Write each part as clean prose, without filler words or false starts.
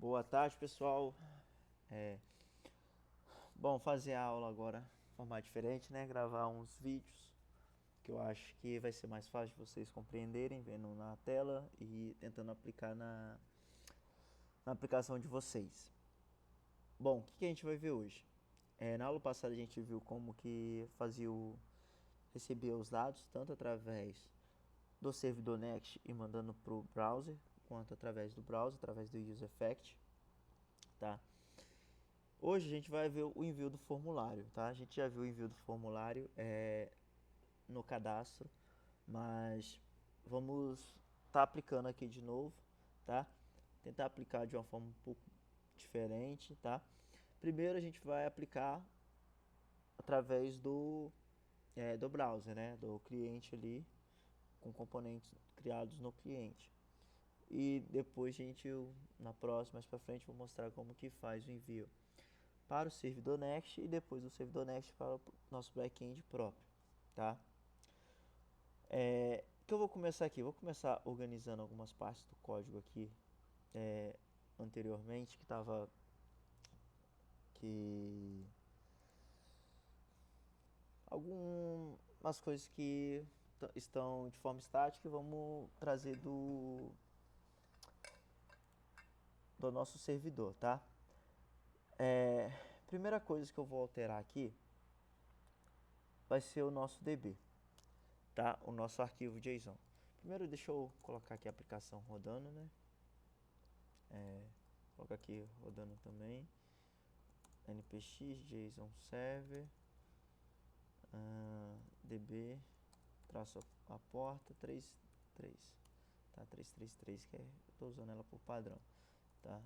Boa tarde, pessoal. É, bom, fazer a aula agora de forma diferente, né? Gravar uns vídeos que eu acho que vai ser mais fácil de vocês compreenderem, vendo na tela e tentando aplicar na aplicação de vocês. Bom, o que a gente vai ver hoje? Na aula passada a gente viu como que recebia os dados tanto através do servidor Next e mandando para o browser, quanto através do browser, através do UseEffect, tá? Hoje a gente vai ver o envio do formulário, tá? A gente já viu o envio do formulário no cadastro, mas vamos aplicando aqui de novo, tá? Tentar aplicar de uma forma um pouco diferente, tá? Primeiro a gente vai aplicar através do browser, né? Do cliente ali, com componentes criados no cliente. E depois na próxima, mais para frente, vou mostrar como que faz o envio para o servidor Next e depois do servidor Next para o nosso back-end próprio, tá? Que eu vou começar aqui, vou começar organizando algumas partes do código aqui anteriormente que algumas coisas que estão de forma estática e vamos trazer do nosso servidor, tá? Primeira coisa que eu vou alterar aqui vai ser o nosso DB, tá? O nosso arquivo JSON. Primeiro deixa eu colocar aqui a aplicação rodando, né? Colocar aqui rodando também. npx JSON server db traço a porta 33, tá? 333 que eu tô usando ela por padrão, tá?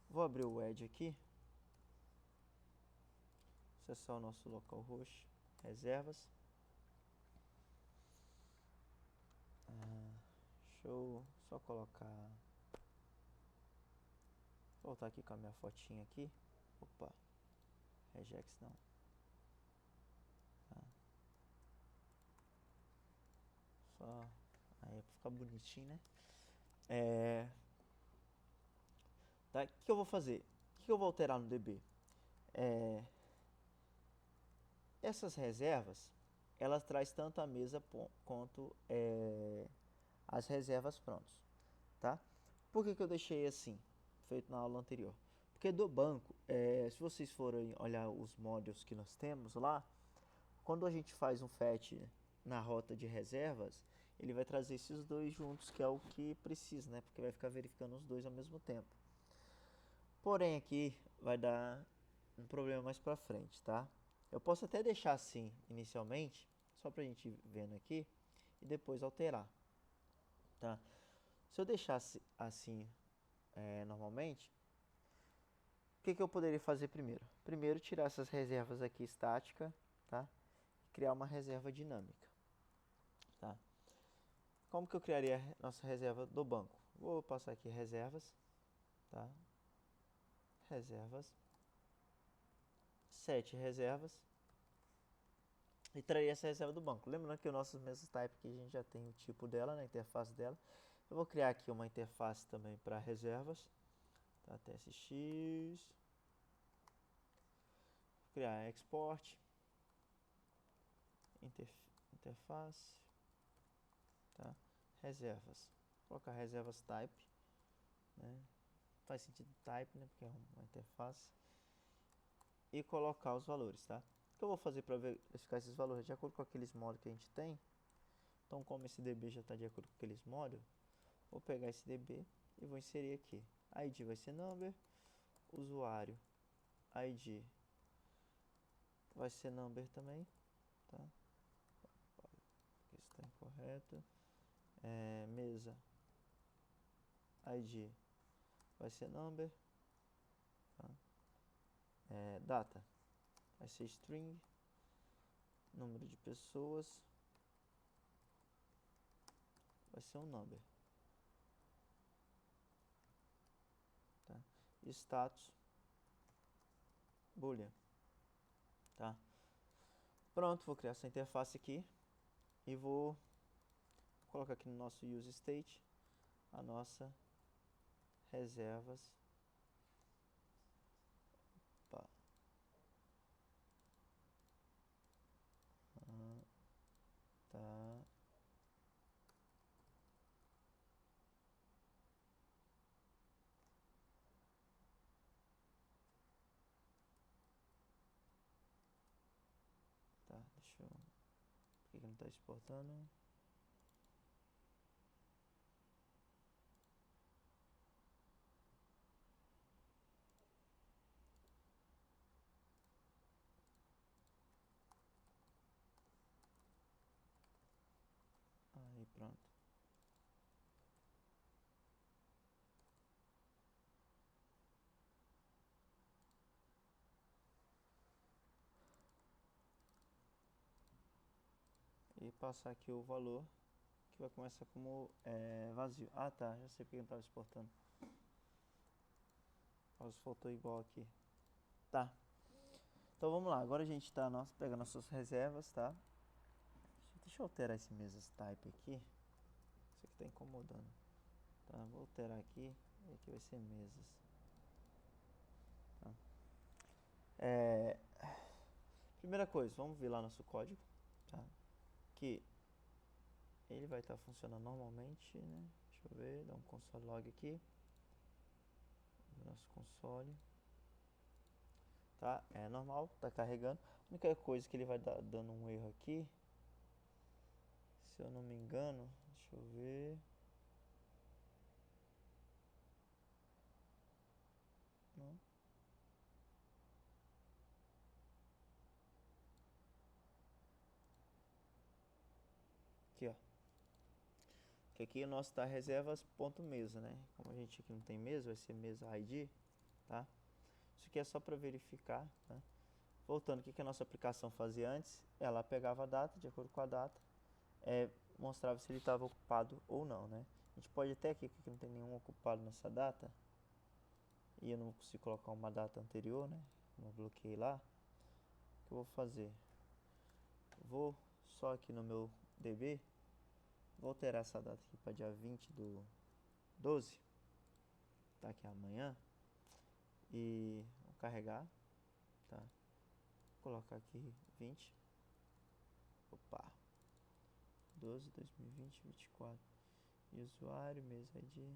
Vou abrir o Edge aqui, acessar o nosso localhost, reservas. Deixa eu só voltar aqui com a minha fotinha aqui. Opa, regex não. Tá. Só aí é pra ficar bonitinho, né? Tá, o que eu vou fazer? O que eu vou alterar no DB? Essas reservas, elas traz tanto a mesa quanto as reservas prontas, tá? Por que eu deixei assim, feito na aula anterior? Porque do banco, se vocês forem olhar os modules que nós temos lá, quando a gente faz um fetch na rota de reservas, ele vai trazer esses dois juntos, que é o que precisa, né? Porque vai ficar verificando os dois ao mesmo tempo. Porém, aqui vai dar um problema mais pra frente, tá? Eu posso até deixar assim inicialmente, só pra gente ir vendo aqui, e depois alterar, tá? Se eu deixasse assim normalmente, o que eu poderia fazer primeiro? Primeiro, tirar essas reservas aqui estática, tá? E criar uma reserva dinâmica, tá? Como que eu criaria a nossa reserva do banco? Vou passar aqui reservas, tá? Reservas, set reservas, e traria essa reserva do banco. Lembrando que o nosso mesmo type aqui a gente já tem o tipo dela, né, a interface dela. Eu vou criar aqui uma interface também para reservas, tá? TSX, vou criar export, interface, tá? Reservas, vou colocar reservas type, né? Faz sentido type, né, porque é uma interface, e colocar os valores, tá? O que eu vou fazer para verificar esses valores de acordo com aqueles modos que a gente tem? Então, como esse DB já está de acordo com aqueles modos, vou pegar esse DB e vou inserir aqui. ID vai ser number, usuário ID vai ser number também, tá? Aqui está incorreto. Mesa ID vai ser number, tá? Data vai ser string, número de pessoas vai ser um number, tá? E status boolean, tá? Pronto, vou criar essa interface aqui e vou colocar aqui no nosso use state a nossa reservas. Opa. Tá. Tá, deixa eu... Por que não tá exportando? Aí, pronto. E passar aqui o valor, que vai começar como vazio. Ah, tá, já sei porque não estava exportando. Mas faltou igual aqui. Tá. Então vamos lá, agora a gente está pegando nossas reservas, tá? Deixa eu alterar esse mesas type aqui. Isso aqui tá incomodando. Tá, vou alterar aqui. E aqui vai ser mesas. Tá. Primeira coisa, vamos ver lá nosso código, tá? Que ele vai estar funcionando normalmente, né? Deixa eu ver, dá um console log aqui. Nosso console. Tá, é normal, tá carregando. A única coisa que ele vai dar dando um erro aqui, se eu não me engano, deixa eu ver. Não. Aqui, ó. Que aqui o nosso tá reservas.mesa, né? Como a gente aqui não tem mesa, vai ser mesa ID, tá? Isso aqui é só para verificar, né? Voltando, o que a nossa aplicação fazia antes? Ela pegava a data, de acordo com a data, mostrava se ele estava ocupado ou não, né? A gente pode até aqui que não tem nenhum ocupado nessa data, e eu não consigo colocar uma data anterior, né? Como eu bloqueei lá, o que eu vou fazer? Vou só aqui no meu DB, vou alterar essa data aqui para dia 20 do 12, tá aqui amanhã, e vou carregar, tá? Vou colocar aqui 20, opa, 12, 2020, 24, e usuário, mês ID,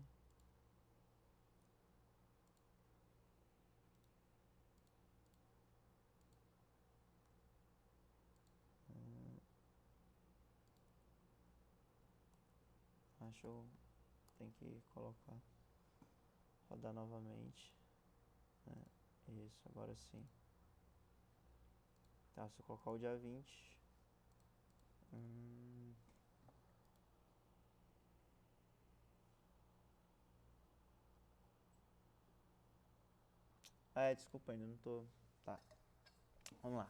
acho que tem que colocar, rodar novamente, né? Isso, agora sim. Tá, se eu colocar o dia 20, desculpa, ainda não tô, tá, vamos lá.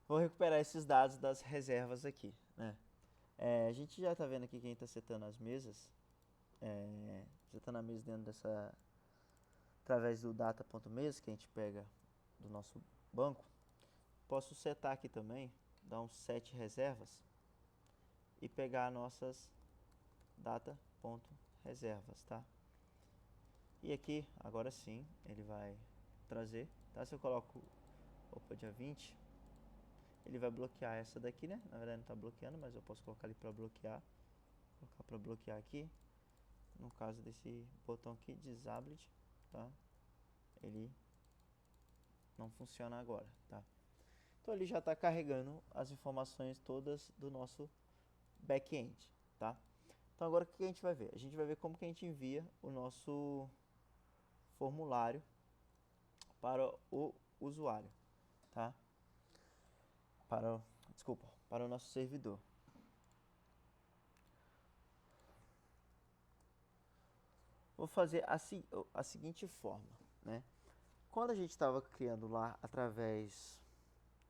Vou recuperar esses dados das reservas aqui, né? A gente já tá vendo aqui quem tá setando as mesas, setando a mesa dentro dessa, através do data.mesa que a gente pega do nosso banco. Posso setar aqui também, dar um set reservas e pegar nossas data.reservas, tá? E aqui, agora sim, ele vai trazer, tá? Se eu coloco, dia 20, ele vai bloquear essa daqui, né? Na verdade não está bloqueando, mas eu posso colocar ali para bloquear. Colocar para bloquear aqui. No caso desse botão aqui, Disabled, tá? Ele não funciona agora, tá? Então ele já está carregando as informações todas do nosso back-end, tá? Então agora o que a gente vai ver? A gente vai ver como que a gente envia o nosso formulário para o usuário, tá? Para o nosso servidor. Vou fazer a seguinte forma, né? Quando a gente estava criando lá através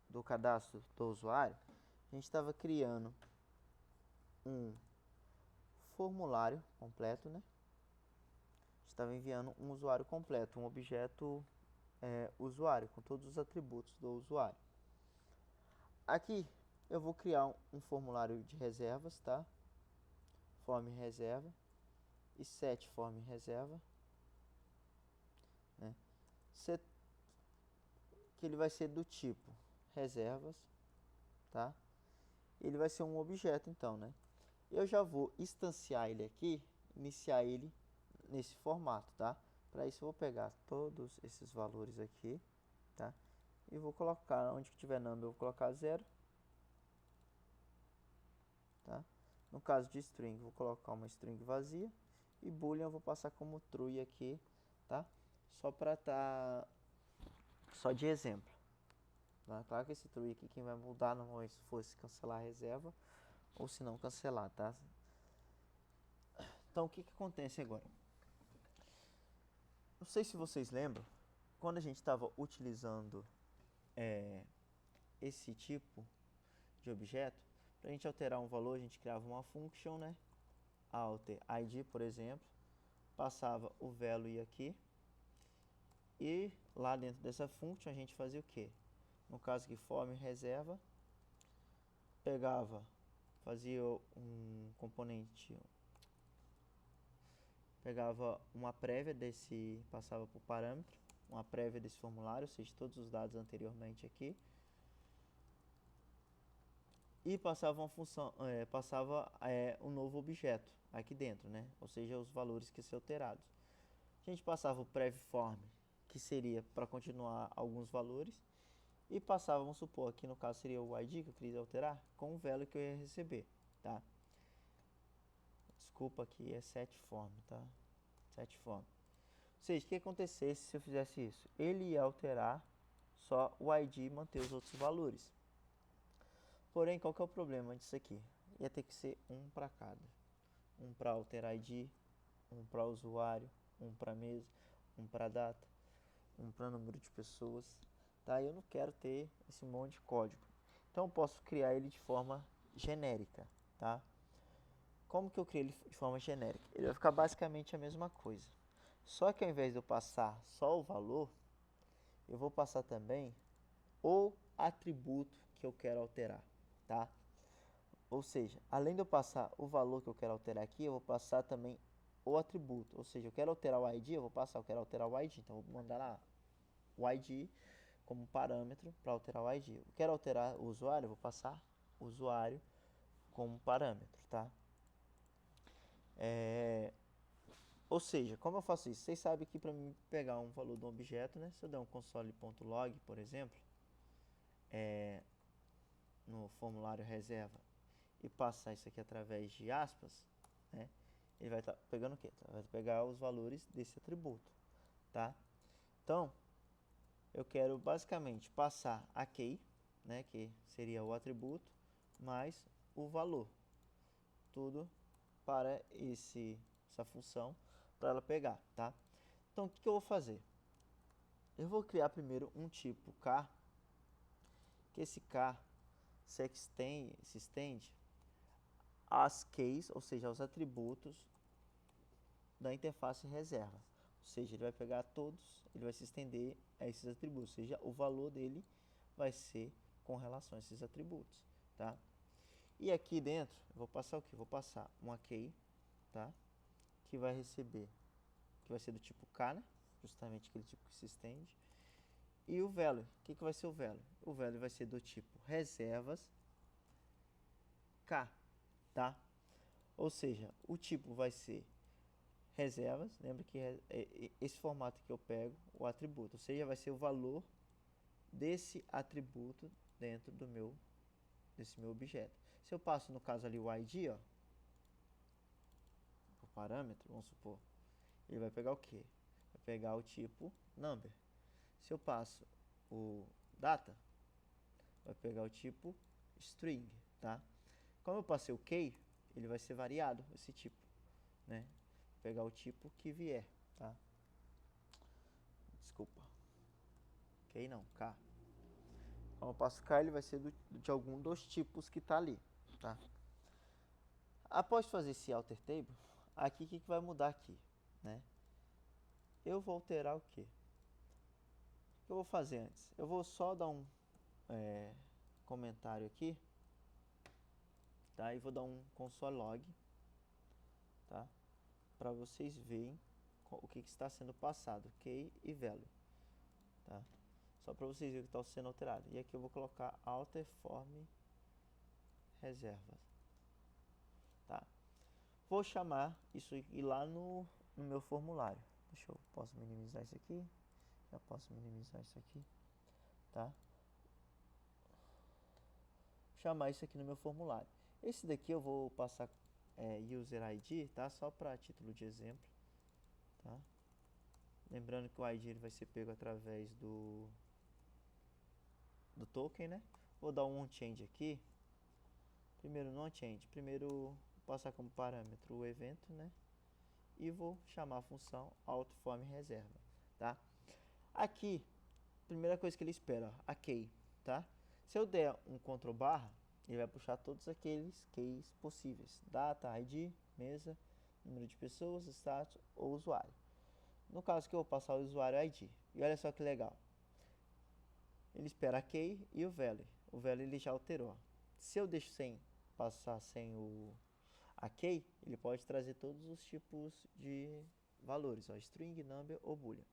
do cadastro do usuário, a gente estava criando um formulário completo, né? A gente estava enviando um usuário completo, um objeto usuário, com todos os atributos do usuário. Aqui eu vou criar um formulário de reservas, tá? Form reserva e set form reserva. né? Que ele vai ser do tipo reservas, tá? Ele vai ser um objeto, então, né? Eu já vou instanciar ele aqui, iniciar ele nesse formato, tá? Para isso eu vou pegar todos esses valores aqui, tá? E vou colocar, onde que tiver number, eu vou colocar 0, tá? No caso de string, vou colocar uma string vazia. E boolean eu vou passar como true aqui, tá? Só para só de exemplo. Tá? Claro que esse true aqui, quem vai mudar normalmente se fosse cancelar a reserva, ou se não cancelar, tá? Então, o que acontece agora? Não sei se vocês lembram, quando a gente estava utilizando esse tipo de objeto, para a gente alterar um valor, a gente criava uma function, né? Alter id, por exemplo, passava o value aqui, e lá dentro dessa function a gente fazia o quê? No caso aqui, form reserva, fazia um componente, pegava uma prévia desse, passava por parâmetro, uma prévia desse formulário, ou seja, todos os dados anteriormente aqui, e passava uma função, um novo objeto aqui dentro, né? Ou seja, os valores que ser alterados. A gente passava o prevform, que seria para continuar alguns valores, e passava, vamos supor, aqui no caso seria o id que eu queria alterar, com o value que eu ia receber, tá? Desculpa, aqui é setForm, tá? SetForm. Ou seja, o que acontecesse se eu fizesse isso? Ele ia alterar só o id e manter os outros valores. Porém, qual que é o problema disso aqui? Ia ter que ser um para cada. Um para alterar id, um para usuário, um para mesa, um para data, um para número de pessoas, tá? Eu não quero ter esse monte de código. Então, eu posso criar ele de forma genérica, tá? Como que eu crio ele de forma genérica? Ele vai ficar basicamente a mesma coisa. Só que ao invés de eu passar só o valor, eu vou passar também o atributo que eu quero alterar, tá? Ou seja, além de eu passar o valor que eu quero alterar aqui, eu vou passar também o atributo. Ou seja, eu quero alterar o id, eu quero alterar o id, então eu vou mandar lá o id como parâmetro para alterar o id. Eu quero alterar o usuário, eu vou passar o usuário como parâmetro, tá? Ou seja, como eu faço isso? Vocês sabem que para mim pegar um valor de um objeto, né? Se eu der um console.log, por exemplo, no formulário reserva, e passar isso aqui através de aspas, né? Ele vai estar pegando o quê? Vai pegar os valores desse atributo, tá? Então, eu quero basicamente passar a key, né? Que seria o atributo, mais o valor. Tudo para essa função, para ela pegar, tá? Então, o que eu vou fazer? Eu vou criar primeiro um tipo k, que esse k se estende às keys, ou seja, aos atributos da interface reserva. Ou seja, ele vai pegar todos, ele vai se estender a esses atributos, ou seja, o valor dele vai ser com relação a esses atributos, tá? E aqui dentro, eu vou passar o que? Vou passar uma key, tá? Que vai receber, que vai ser do tipo k, né? Justamente aquele tipo que se estende. E o value, o que vai ser o value? O value vai ser do tipo reservas k, tá? Ou seja, o tipo vai ser reservas, lembra que é esse formato que eu pego, o atributo, ou seja, vai ser o valor desse atributo dentro desse meu objeto. Se eu passo, no caso ali, o id, ó, o parâmetro, vamos supor, ele vai pegar o quê? Vai pegar o tipo number. Se eu passo o data, vai pegar o tipo string, tá? Como eu passei o key, ele vai ser variado, esse tipo, né? Vou pegar o tipo que vier, tá? Desculpa. Key não, k. Como eu passo k, ele vai ser de algum dos tipos que tá ali, tá? Após fazer esse alter table, aqui o que vai mudar aqui, né? Eu vou alterar o quê? O que eu vou fazer antes? Eu vou só dar um comentário aqui, tá? E vou dar um console log, tá? Para vocês verem o que está sendo passado, key e value, tá? Só para vocês verem o que está sendo alterado. E aqui eu vou colocar alterform reservas, tá? Vou chamar isso aqui lá no meu formulário. Posso minimizar isso aqui, já posso minimizar isso aqui, tá? Chamar isso aqui no meu formulário. Esse daqui eu vou passar user ID, tá? Só para título de exemplo, tá? Lembrando que o ID ele vai ser pego através do token, né? Vou dar um onChange aqui. Primeiro no onChange, primeiro passar como parâmetro o evento, né? E vou chamar a função autoform reserva, tá? Aqui, primeira coisa que ele espera, ó, a key, tá? Se eu der um Ctrl barra, ele vai puxar todos aqueles keys possíveis, data, ID, mesa, número de pessoas, status ou usuário. No caso que eu vou passar o usuário ID. E olha só que legal. Ele espera a key e o value. O value ele já alterou. Se eu deixo sem passar sem a key, ele pode trazer todos os tipos de valores, ó, string, number ou boolean.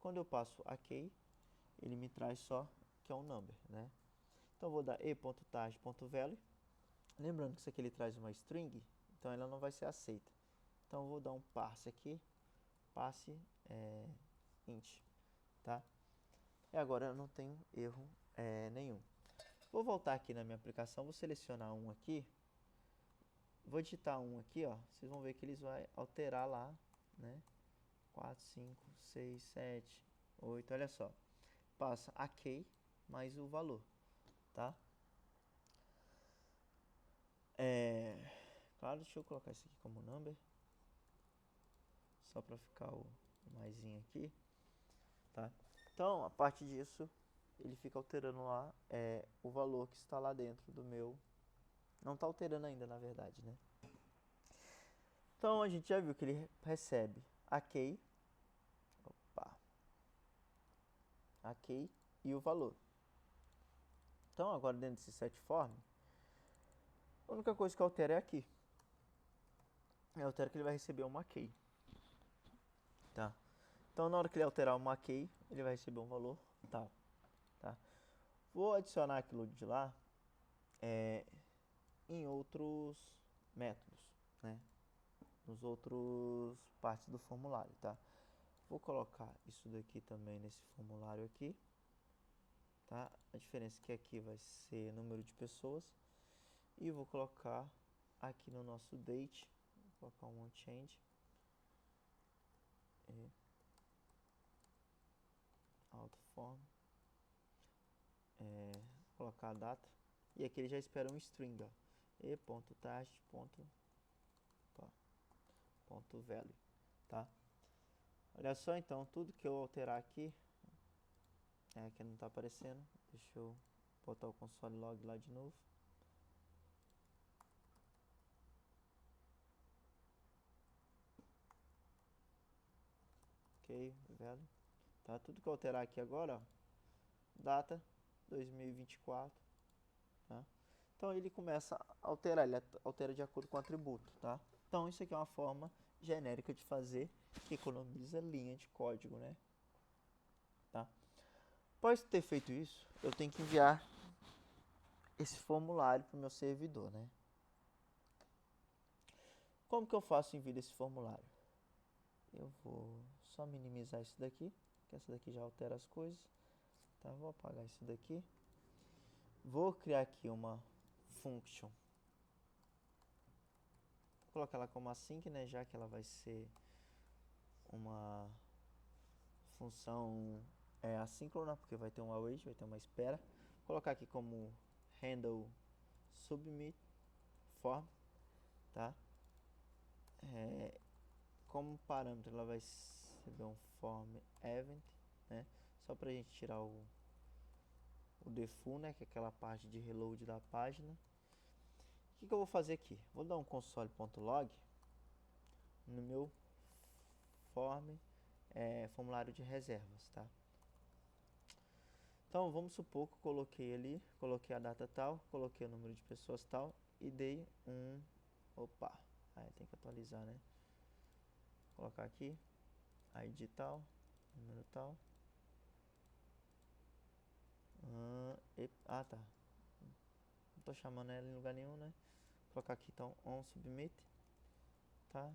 Quando eu passo a key, ele me traz só que é um number, né? Então eu vou dar e.tag.value. Lembrando que isso aqui ele traz uma string, então ela não vai ser aceita. Então eu vou dar um parse aqui, passe int, tá? E agora eu não tenho erro nenhum. Vou voltar aqui na minha aplicação, vou selecionar um aqui, vou digitar um aqui, ó, vocês vão ver que eles vão alterar lá, né? 4, 5, 6, 7, 8, olha só. Passa a key mais o valor, tá? Claro, deixa eu colocar isso aqui como number, só para ficar o maisinho aqui, tá? Então, a partir disso, ele fica alterando lá o valor que está lá dentro do meu. Não está alterando ainda, na verdade, né? Então, a gente já viu que ele recebe a key, a key e o valor. Então, agora dentro desse setForm, a única coisa que altera é aqui. Eu altero que ele vai receber uma key, tá? Então, na hora que ele alterar uma key, ele vai receber um valor tal, tá? Vou adicionar aquilo de lá em outros métodos, né? Nos outros partes do formulário, tá? Vou colocar isso daqui também nesse formulário aqui, tá? A diferença é que aqui vai ser número de pessoas e vou colocar aqui no nosso date, vou colocar um onChange e autoform, colocar a data e aqui ele já espera um string, ó, e.tag.value, tá? Olha só, então, tudo que eu alterar aqui, aqui não está aparecendo, deixa eu botar o console log lá de novo. Ok, value, tá? Tudo que eu alterar aqui agora, ó, data 2024, tá? Então ele começa a alterar, ele altera de acordo com o atributo, tá? Então isso aqui é uma forma genérica de fazer que economiza linha de código, né? Tá? Após ter feito isso, eu tenho que enviar esse formulário para o meu servidor, né? Como que eu faço o envio desse formulário? Eu vou só minimizar isso daqui, que essa daqui já altera as coisas, tá? Vou apagar isso daqui. Vou criar aqui uma function. Vou colocar ela como async, né? Já que ela vai ser uma função assíncrona, porque vai ter um await, vai ter uma espera. Vou colocar aqui como handle submit form, tá? Como parâmetro ela vai receber um form event, né? Só pra gente tirar o default, né? Que é aquela parte de reload da página. O que eu vou fazer aqui? Vou dar um console.log no meu formulário de reservas, tá? Então, vamos supor que eu coloquei ali, coloquei a data tal, coloquei o número de pessoas tal e dei um... Opa, aí tem que atualizar, né? Vou colocar aqui. ID tal, número tal. Tá. Não tô chamando ela em lugar nenhum, né? Vou colocar aqui então on submit, tá?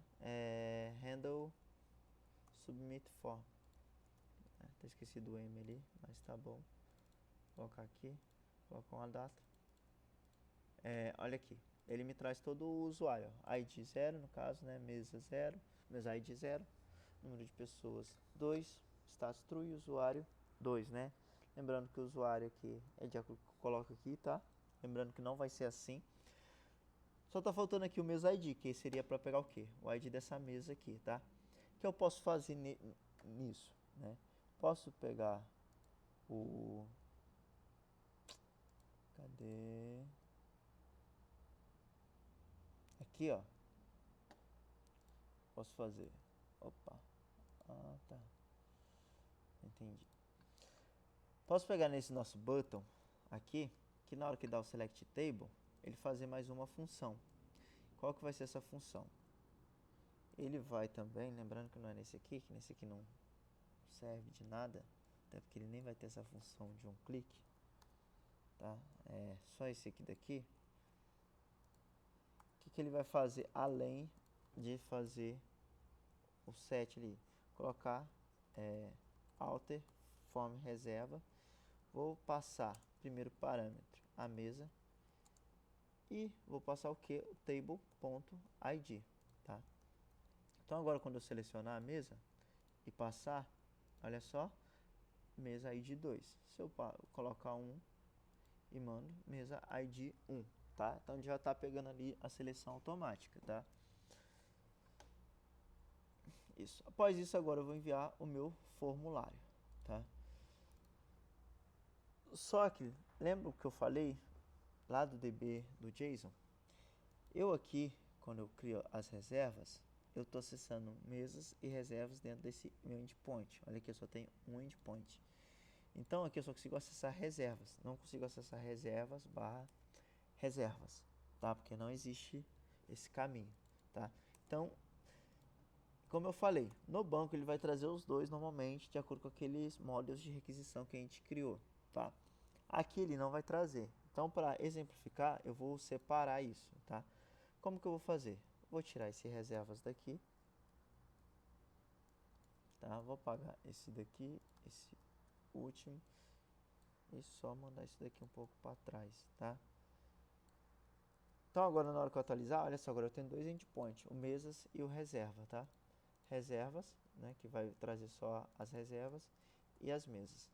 Handle submit form. Tá esquecido o M ali, mas tá bom. Vou colocar aqui, colocar uma data. Olha aqui, ele me traz todo o usuário, ID 0 no caso, né? Mesa 0, mesa ID 0, número de pessoas 2, status true, usuário 2, né? Lembrando que o usuário aqui é de acordo com o que eu coloco aqui, tá? Lembrando que não vai ser assim. Só tá faltando aqui o mesa ID, que seria para pegar o quê? O ID dessa mesa aqui, tá? O que eu posso fazer nisso, né? Posso pegar o... Cadê? Aqui, ó. Posso fazer. Opa. Tá. Entendi. Posso pegar nesse nosso button aqui, que na hora que dá o select table, ele fazer mais uma função. Qual que vai ser essa função? Ele vai também, lembrando que não é nesse aqui, que nesse aqui não serve de nada, até porque ele nem vai ter essa função de um clique, tá? É só esse aqui daqui. O que ele vai fazer além de fazer o set ali? Colocar alter form reserva. Vou passar primeiro parâmetro a mesa e vou passar o que? O table.id, tá? Então agora quando eu selecionar a mesa e passar, olha só, mesa ID 2. Se eu colocar 1 e mando mesa ID 1, tá? Então já está pegando ali a seleção automática, tá? Isso. Após isso agora eu vou enviar o meu formulário, tá? Só que, lembra o que eu falei lá do DB do JSON? Eu aqui, quando eu crio as reservas, eu estou acessando mesas e reservas dentro desse meu endpoint. Olha aqui, eu só tenho um endpoint. Então, aqui eu só consigo acessar reservas. Não consigo acessar reservas barra reservas, tá? Porque não existe esse caminho, tá? Então, como eu falei, no banco ele vai trazer os dois normalmente, de acordo com aqueles modelos de requisição que a gente criou, tá? Aqui ele não vai trazer. Então, para exemplificar, eu vou separar isso, tá? Como que eu vou fazer? Vou tirar esse reservas daqui, tá? Vou apagar esse daqui, esse último, e só mandar isso daqui um pouco para trás, tá? Então, agora na hora que eu atualizar, olha só, agora eu tenho dois endpoints, o mesas e o reserva, tá? Reservas, né, que vai trazer só as reservas e as mesas.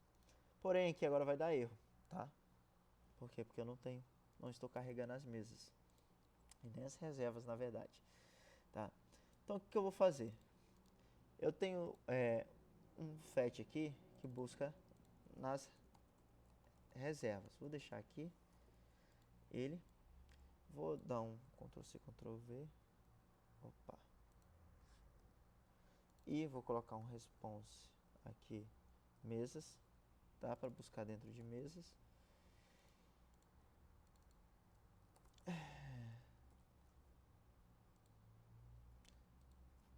Porém, aqui agora vai dar erro, tá? Por quê? Porque eu não estou carregando as mesas. E nem as reservas, na verdade. Tá? Então, o que eu vou fazer? Eu tenho um fetch aqui que busca nas reservas. Vou deixar aqui ele. Vou dar um Ctrl+C, Ctrl+V. Opa. E vou colocar um response aqui, mesas. Tá? Para buscar dentro de mesas.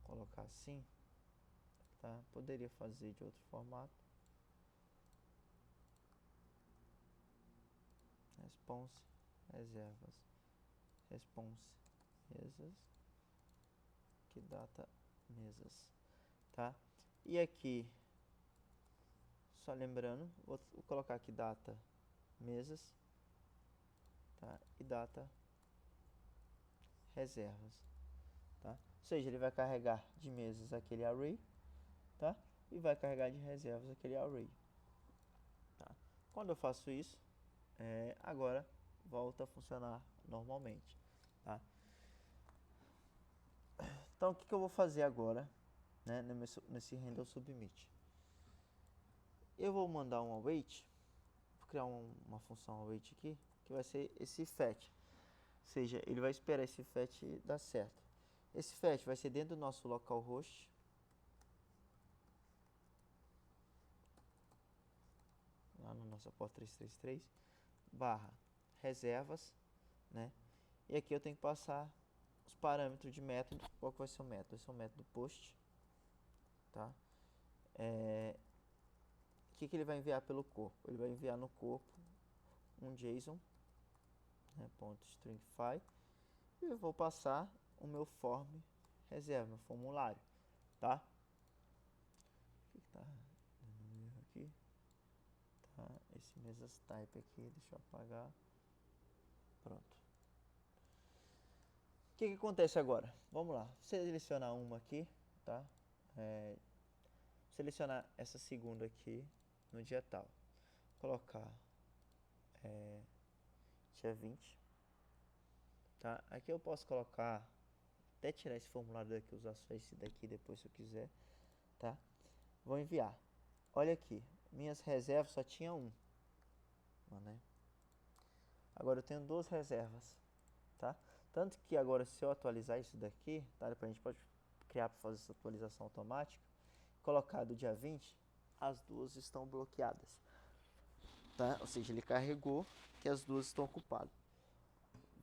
Colocar assim, tá? Poderia fazer de outro formato. Response, reservas, response, mesas, que data, mesas, tá? E aqui, só lembrando, vou colocar aqui data, mesas, tá? E data, reservas, tá? Ou seja, ele vai carregar de mesas aquele array, tá? E vai carregar de reservas aquele array, tá? Quando eu faço isso, agora volta a funcionar normalmente, tá? Então, o que eu vou fazer agora, né, nesse handle submit? Eu vou mandar um await, vou criar uma função await aqui, que vai ser esse fetch. Ou seja, ele vai esperar esse fetch dar certo. Esse fetch vai ser dentro do nosso localhost. Lá no nosso porta 333, barra reservas, né? E aqui eu tenho que passar os parâmetros de método. Qual que vai ser o método? Vai ser o método post, tá? O que ele vai enviar pelo corpo? Ele vai enviar no corpo um JSON, né, .stringify, e eu vou passar o meu form reserva, meu formulário, tá? O que tá dando erro aqui? Tá, esse mesas type aqui, deixa eu apagar. Pronto. O que acontece agora? Vamos lá, selecionar uma aqui, tá? Selecionar essa segunda aqui no dia tal. Colocar dia 20. Tá? Aqui eu posso colocar, até tirar esse formulário daqui, usar só esse daqui depois se eu quiser. Tá? Vou enviar. Olha aqui, minhas reservas só tinha um. Né? Agora eu tenho duas reservas. Tá? Tanto que agora se eu atualizar isso daqui, tá? Depois a gente pode criar para fazer essa atualização automática. Colocar do dia 20, as duas estão bloqueadas. Tá? Ou seja, ele carregou que as duas estão ocupadas.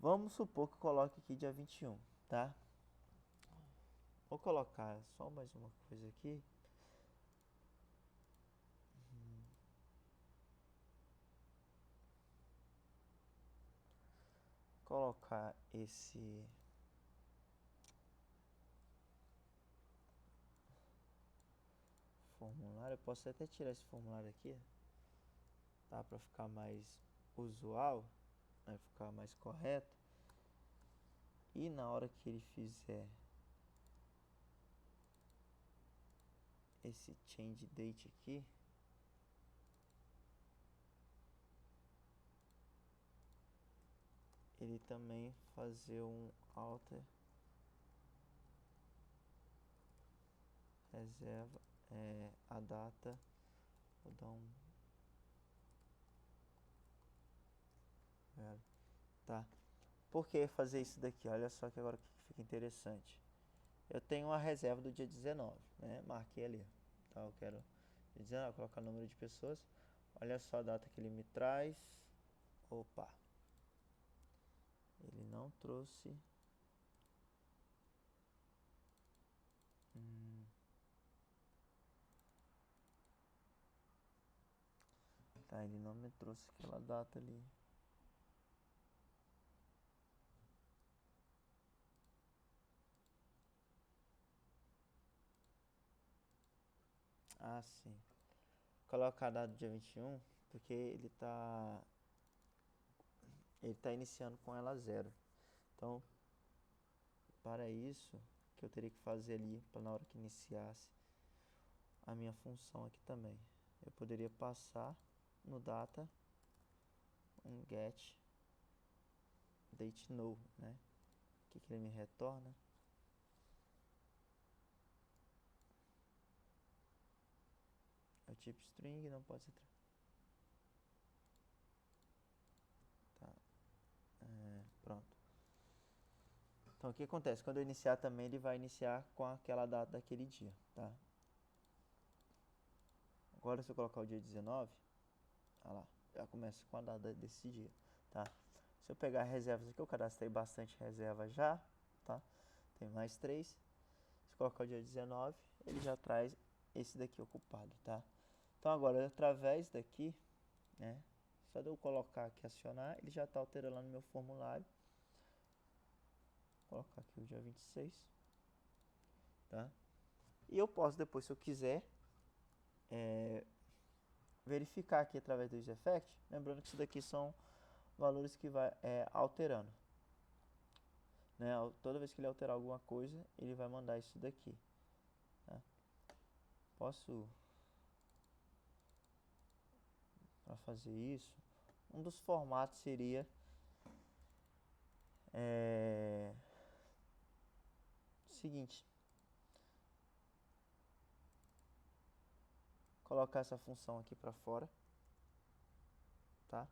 Vamos supor que eu coloque aqui dia 21, tá? Vou colocar só mais uma coisa aqui. Colocar esse formulário. Eu posso até tirar esse formulário aqui, tá? Para ficar mais usual, vai ficar mais correto. E na hora que ele fizer esse change date aqui, ele também fazer um alter reserva a data. Vou dar um tá. Por que fazer isso daqui? Olha só que agora que fica interessante. Eu tenho uma reserva do dia 19, né? Marquei ali. Tá, eu quero dia 19, colocar o número de pessoas. Olha só a data que ele me traz. Opa. Ele não trouxe. Tá, ele não me trouxe aquela data ali. Ah, sim. Colocar a data do dia 21, porque ele tá iniciando com ela 0. Então, para isso, que eu teria que fazer ali, para na hora que iniciasse a minha função aqui também. Eu poderia passar no data um get date no, né? O que ele me retorna? É o tipo string, não pode ser... Tá. Pronto. Então, o que acontece? Quando eu iniciar também, ele vai iniciar com aquela data daquele dia, tá? Agora, se eu colocar o dia 19, olha lá, já começa com a data desse dia, tá? Se eu pegar reservas aqui, eu cadastrei bastante reserva já, tá? Tem mais 3. Se eu colocar o dia 19, ele já traz esse daqui ocupado, tá? Então, agora, através daqui, né? Só de eu colocar aqui, acionar, ele já está alterando lá no meu formulário. Vou colocar aqui o dia 26, tá? E eu posso depois, se eu quiser, verificar aqui através do useEffect, lembrando que isso daqui são valores que vai alterando. Né? Toda vez que ele alterar alguma coisa, ele vai mandar isso daqui. Tá? Posso, para fazer isso, um dos formatos seria o seguinte: colocar essa função aqui para fora, tá?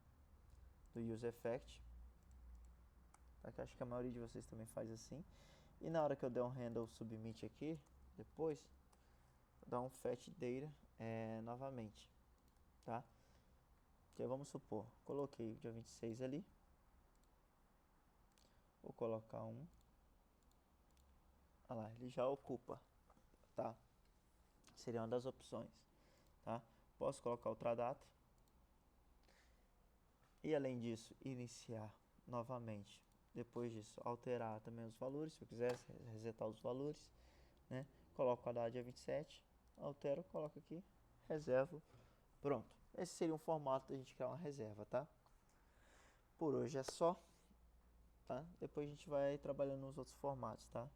Do useEffect, tá? Que acho que a maioria de vocês também faz assim. E na hora que eu der um handle submit aqui, depois, vou dar um fetch data novamente, tá? Que vamos supor, coloquei o dia 26 ali, vou colocar um, olha lá, ele já ocupa, tá? Seria uma das opções, tá? Posso colocar outra data. E além disso, iniciar novamente. Depois disso, alterar também os valores, se eu quiser resetar os valores, né? Coloco a data dia 27, altero, coloco aqui, reservo, pronto. Esse seria um formato da gente criar uma reserva, tá? Por hoje é só, tá? Depois a gente vai trabalhando nos outros formatos, tá?